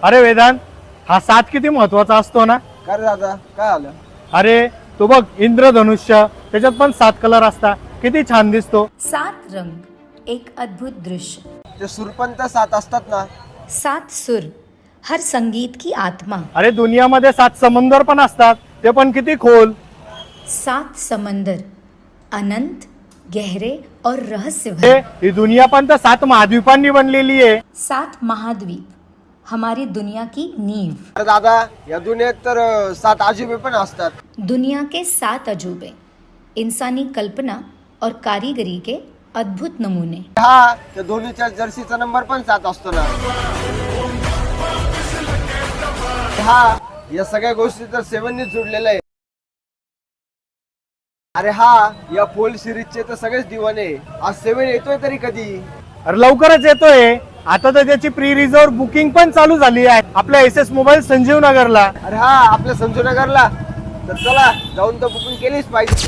अरे वेदांत, हा 7 किती महत्वाचा असतो ना. काय रे दादा, काय आलं? अरे तू बघ, इंद्रधनुष्य त्याच्यात पण 7 कलर असतात, किती छान दिसतो. 7 रंग, एक अद्भुत दृश्य। ते सुरपंत 7 असतात ना. 7 सुर, हर संगीत की आत्मा। अरे दुनियामध्ये 7 समंदर पण असतात, ते पण किती खोल. 7 समंदर, अनंत, गहरे और रहस्य भरे। ही दुनिया पण तर 7 महाद्वीपांनी बनलेली आहे. 7 महाद्वीप, हमारी दुनिया की नींव। अरे दादा, या दुनियेत तर 7 अजिबे पण असतात. दुनिया के 7 अजूबे, इंसानी कल्पना और कारीगरी के अद्भुत नमूने। हा, त्या धोनीच्या जर्सीचा नंबर पण 7 असतो ना. हा, या सगळ्या गोष्टी तर 7नीच जुडलेल्या आहे. अरे हा, या फोल सिरीजचे तर सगळेच दिवाने. आज 7 येतोय तरी कधी? अरे लवकरच येतोय. आता तर त्याची प्री रिझर्व बुकिंग पण चालू झाली आहे आपल्या SS मोबाईल संजीव नगरला. अरे हा, आपल्या संजू नगरला. तर चला जाऊन तर बुकिंग केलीच पाहिजे.